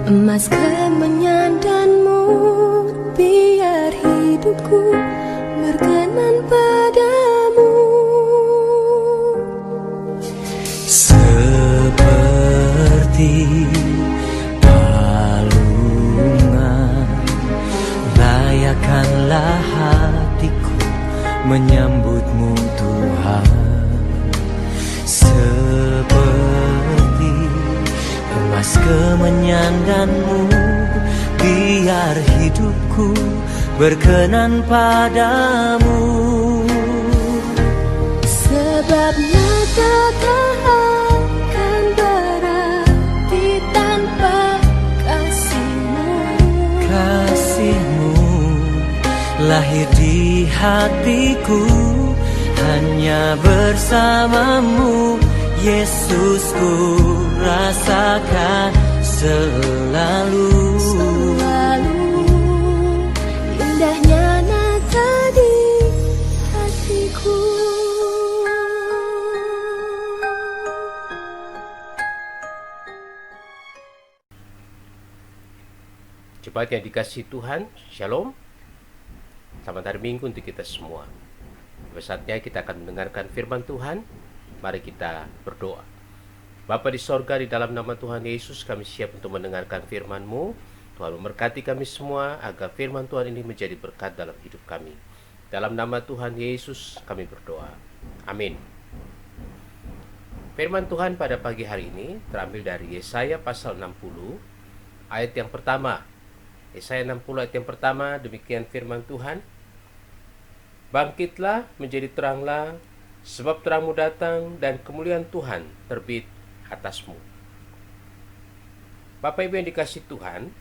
Emas kemenyan dan mur, biar hidupku berkenan padamu. Seperti palungan, layakkanlah hatiku menyambutmu Tuhan. Seperti emas kemenyan dan mur, biar hidupku berkenan padamu. Sebab nyata akan berarti tanpa kasihmu. Kasihmu lahir di hatiku, hanya bersamamu Yesusku rasakan selalu. Indahnya nata di hatiku. Jemaat yang dikasihi Tuhan, Shalom. Selamat hari Minggu untuk kita semua. Saatnya kita akan mendengarkan firman Tuhan. Mari kita berdoa. Bapa di sorga, di dalam nama Tuhan Yesus, kami siap untuk mendengarkan firman-Mu. Tuhan memberkati kami semua, agar firman Tuhan ini menjadi berkat dalam hidup kami. Dalam nama Tuhan Yesus kami berdoa. Amin. Firman Tuhan pada pagi hari ini terambil dari Yesaya pasal 60, ayat yang pertama. Yesaya 60 ayat yang pertama, demikian firman Tuhan. Bangkitlah, menjadi teranglah, sebab terangmu datang dan kemuliaan Tuhan terbit atasmu. Bapak Ibu yang dikasihi Tuhan,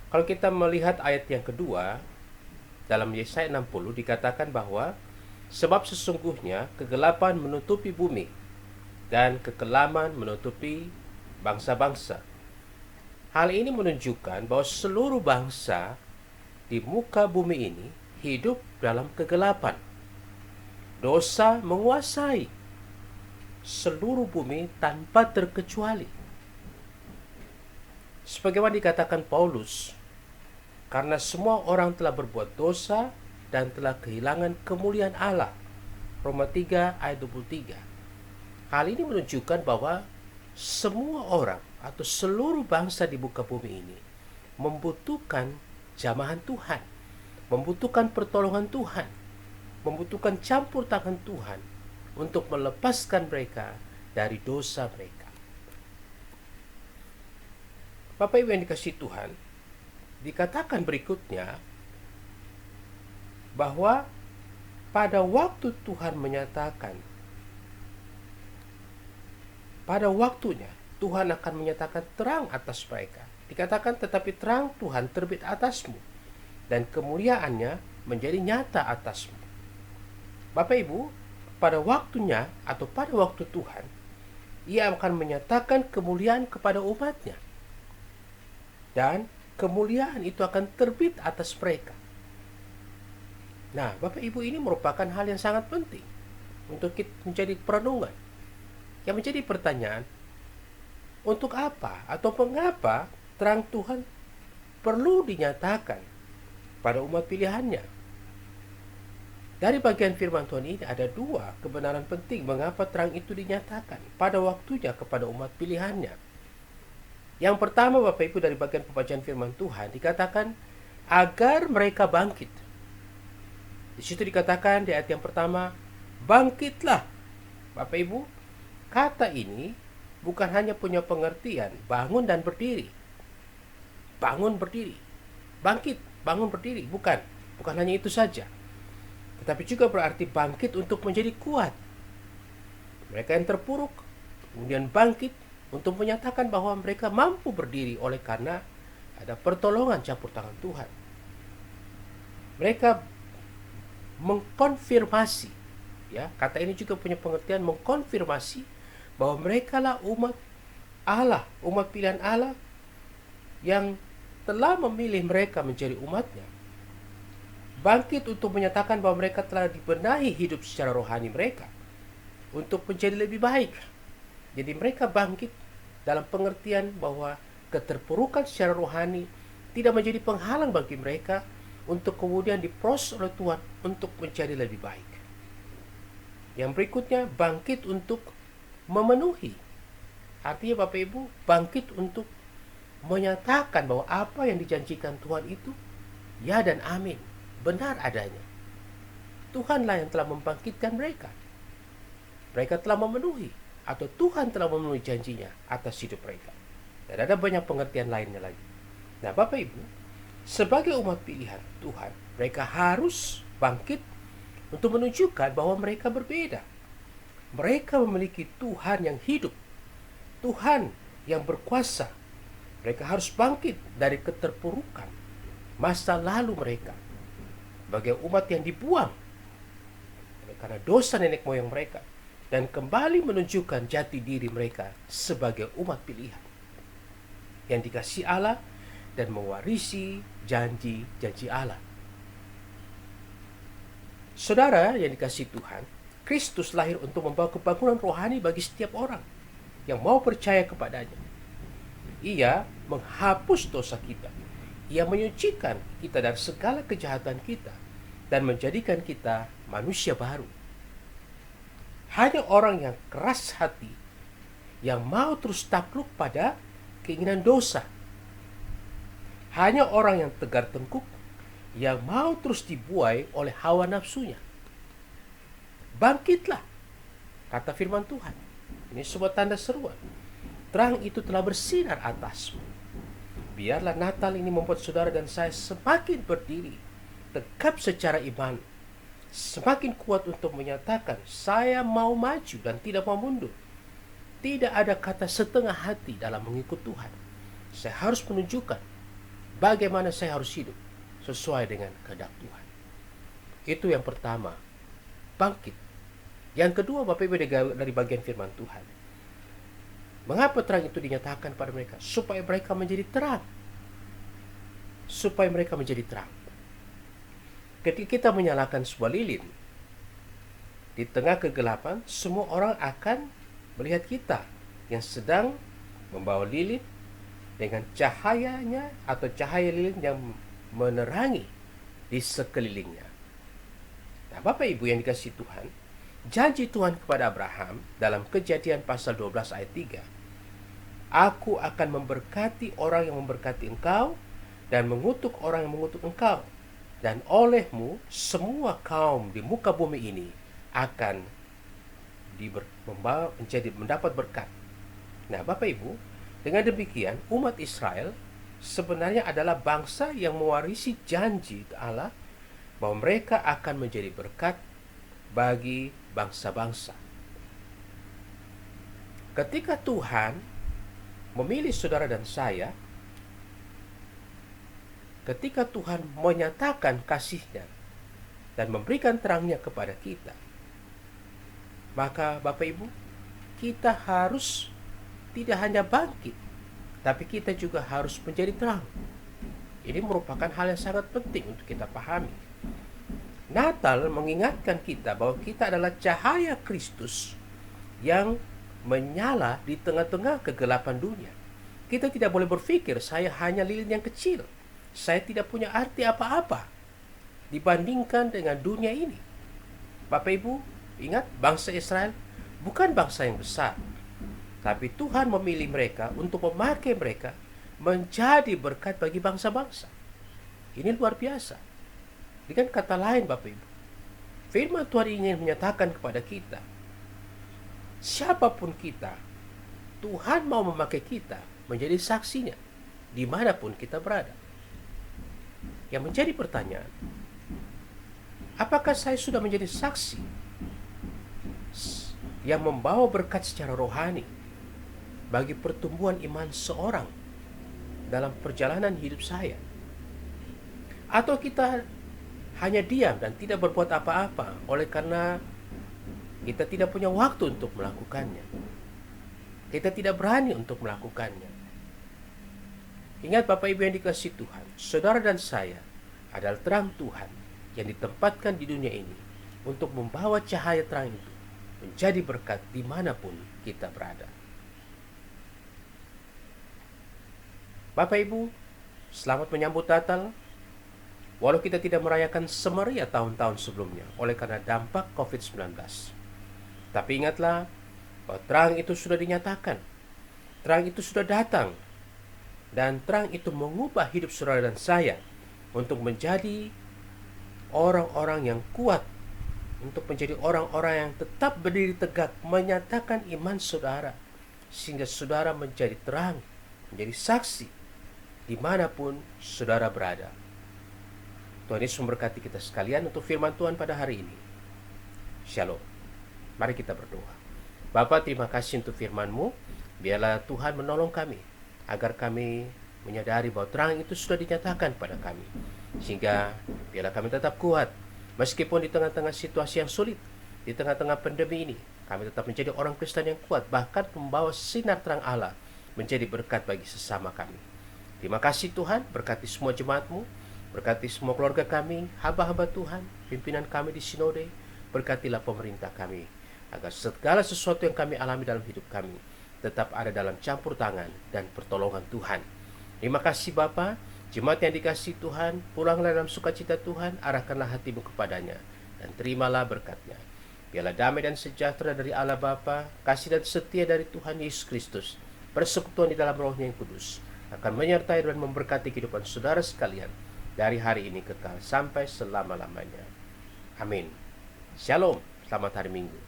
kalau kita melihat ayat yang kedua, dalam Yesaya 60 dikatakan bahwa sebab sesungguhnya kegelapan menutupi bumi dan kekelaman menutupi bangsa-bangsa. Hal ini menunjukkan bahwa seluruh bangsa di muka bumi ini hidup dalam kegelapan. Dosa menguasai seluruh bumi tanpa terkecuali. Sebagaimana dikatakan Paulus, karena semua orang telah berbuat dosa dan telah kehilangan kemuliaan Allah. Roma 3 ayat 23. Hal ini menunjukkan bahwa semua orang atau seluruh bangsa di muka bumi ini membutuhkan jamahan Tuhan, membutuhkan pertolongan Tuhan, membutuhkan campur tangan Tuhan untuk melepaskan mereka dari dosa mereka. Bapak Ibu yang dikasihi Tuhan, dikatakan berikutnya bahwa pada waktu Tuhan menyatakan, pada waktunya Tuhan akan menyatakan terang atas mereka. Dikatakan tetapi terang Tuhan terbit atasmu dan kemuliaannya menjadi nyata atasmu. Bapak Ibu, pada waktunya atau pada waktu Tuhan, Ia akan menyatakan kemuliaan kepada umatnya. Dan kemuliaan itu akan terbit atas mereka. Nah, Bapak Ibu, ini merupakan hal yang sangat penting untuk kita menjadi perenungan. Yang menjadi pertanyaan, untuk apa atau mengapa terang Tuhan perlu dinyatakan pada umat pilihannya? Dari bagian firman Tuhan ini ada dua kebenaran penting mengapa terang itu dinyatakan pada waktunya kepada umat pilihannya. Yang pertama, Bapak Ibu, dari bagian pembacaan firman Tuhan dikatakan agar mereka bangkit. Di situ dikatakan di ayat yang pertama, bangkitlah. Bapak Ibu, kata ini bukan hanya punya pengertian bangun dan berdiri. Bangun berdiri. Bangkit, bangun berdiri, bukan hanya itu saja. Tetapi juga berarti bangkit untuk menjadi kuat. Mereka yang terpuruk kemudian bangkit untuk menyatakan bahwa mereka mampu berdiri oleh karena ada pertolongan campur tangan Tuhan. Mereka mengkonfirmasi, ya, kata ini juga punya pengertian mengkonfirmasi bahwa mereka lah umat Allah, umat pilihan Allah yang telah memilih mereka menjadi umatnya. Bangkit untuk menyatakan bahwa mereka telah dibenahi hidup secara rohani mereka untuk menjadi lebih baik. Jadi mereka bangkit dalam pengertian bahwa keterpurukan secara rohani tidak menjadi penghalang bagi mereka untuk kemudian diproses oleh Tuhan untuk menjadi lebih baik. Yang berikutnya, bangkit untuk memenuhi. Artinya Bapak Ibu, bangkit untuk menyatakan bahwa apa yang dijanjikan Tuhan itu ya dan amin, benar adanya. Tuhanlah yang telah membangkitkan mereka. Mereka telah memenuhi, atau Tuhan telah memenuhi janjinya atas hidup mereka. Dan ada banyak pengertian lainnya lagi. Nah Bapak Ibu, sebagai umat pilihan Tuhan, mereka harus bangkit untuk menunjukkan bahwa mereka berbeda. Mereka memiliki Tuhan yang hidup, Tuhan yang berkuasa. Mereka harus bangkit dari keterpurukan masa lalu mereka sebagai umat yang dibuang karena dosa nenek moyang mereka, dan kembali menunjukkan jati diri mereka sebagai umat pilihan yang dikasihi Allah dan mewarisi janji-janji Allah. Saudara yang dikasihi Tuhan, Kristus lahir untuk membawa kebangunan rohani bagi setiap orang yang mau percaya kepadanya. Ia menghapus dosa kita. Ia menyucikan kita dari segala kejahatan kita dan menjadikan kita manusia baru. Hanya orang yang keras hati, yang mau terus takluk pada keinginan dosa. Hanya orang yang tegar tengkuk, yang mau terus dibuai oleh hawa nafsunya. Bangkitlah, kata firman Tuhan. Ini sebuah tanda seruan. Terang itu telah bersinar atasmu. Biarlah Natal ini membuat saudara dan saya semakin berdiri tegap secara iman, semakin kuat untuk menyatakan saya mau maju dan tidak mau mundur. Tidak ada kata setengah hati dalam mengikut Tuhan. Saya harus menunjukkan bagaimana saya harus hidup sesuai dengan kehendak Tuhan. Itu yang pertama, bangkit. Yang kedua, Bapak Ibu, dari bagian firman Tuhan, mengapa terang itu dinyatakan pada mereka? Supaya mereka menjadi terang. Supaya mereka menjadi terang. Ketika kita menyalakan sebuah lilin di tengah kegelapan, semua orang akan melihat kita yang sedang membawa lilin dengan cahayanya atau cahaya lilin yang menerangi di sekelilingnya. Nah, Bapak Ibu yang dikasihi Tuhan, janji Tuhan kepada Abraham dalam Kejadian pasal 12 ayat 3, Aku akan memberkati orang yang memberkati engkau dan mengutuk orang yang mengutuk engkau, dan olehmu semua kaum di muka bumi ini akan mendapat berkat. Nah Bapak Ibu, dengan demikian umat Israel sebenarnya adalah bangsa yang mewarisi janji Allah bahwa mereka akan menjadi berkat bagi bangsa-bangsa. Ketika Tuhan memilih saudara dan saya, ketika Tuhan menyatakan kasih-Nya dan memberikan terang-Nya kepada kita, maka Bapak Ibu, kita harus tidak hanya bangkit, tapi kita juga harus menjadi terang. Ini merupakan hal yang sangat penting untuk kita pahami. Natal mengingatkan kita bahwa kita adalah cahaya Kristus yang menyala di tengah-tengah kegelapan dunia. Kita tidak boleh berpikir saya hanya lilin yang kecil, saya tidak punya arti apa-apa dibandingkan dengan dunia ini. Bapak Ibu, ingat, bangsa Israel bukan bangsa yang besar, tapi Tuhan memilih mereka untuk memakai mereka menjadi berkat bagi bangsa-bangsa. Ini luar biasa. Dengan kata lain Bapak Ibu, firman Tuhan ingin menyatakan kepada kita, siapapun kita, Tuhan mau memakai kita menjadi saksinya dimanapun kita berada. Yang menjadi pertanyaan, apakah saya sudah menjadi saksi yang membawa berkat secara rohani bagi pertumbuhan iman seorang dalam perjalanan hidup saya? Atau kita hanya diam dan tidak berbuat apa-apa oleh karena kita tidak punya waktu untuk melakukannya, kita tidak berani untuk melakukannya? Ingat Bapak Ibu yang dikasihi Tuhan, saudara dan saya adalah terang Tuhan yang ditempatkan di dunia ini untuk membawa cahaya terang itu menjadi berkat dimanapun kita berada. Bapak Ibu, selamat menyambut Natal. Walau kita tidak merayakan semeriah tahun-tahun sebelumnya oleh karena dampak COVID-19. Tapi ingatlah bahwa terang itu sudah dinyatakan. Terang itu sudah datang. Dan terang itu mengubah hidup saudara dan saya untuk menjadi orang-orang yang kuat, untuk menjadi orang-orang yang tetap berdiri tegak, menyatakan iman saudara, sehingga saudara menjadi terang, menjadi saksi dimanapun saudara berada. Tuhan Yesus memberkati kita sekalian untuk firman Tuhan pada hari ini. Shalom. Mari kita berdoa. Bapa, terima kasih untuk firman-Mu. Biarlah Tuhan menolong kami, agar kami menyadari bahwa terang itu sudah dinyatakan pada kami. Sehingga biarlah kami tetap kuat, meskipun di tengah-tengah situasi yang sulit, di tengah-tengah pandemi ini, kami tetap menjadi orang Kristen yang kuat, bahkan membawa sinar terang Allah menjadi berkat bagi sesama kami. Terima kasih Tuhan, berkati semua jemaat-Mu, berkati semua keluarga kami, hamba-hamba Tuhan, pimpinan kami di sinode, berkatilah pemerintah kami, agar segala sesuatu yang kami alami dalam hidup kami tetap ada dalam campur tangan dan pertolongan Tuhan. Terima kasih Bapa. Jemaat yang dikasihi Tuhan, pulanglah dalam sukacita Tuhan, arahkanlah hatimu kepadanya, dan terimalah berkatnya. Biarlah damai dan sejahtera dari Allah Bapa, kasih dan setia dari Tuhan Yesus Kristus, persekutuan di dalam Roh-Nya yang kudus, akan menyertai dan memberkati kehidupan saudara sekalian, dari hari ini kekal sampai selama-lamanya. Amin. Shalom, selamat hari Minggu.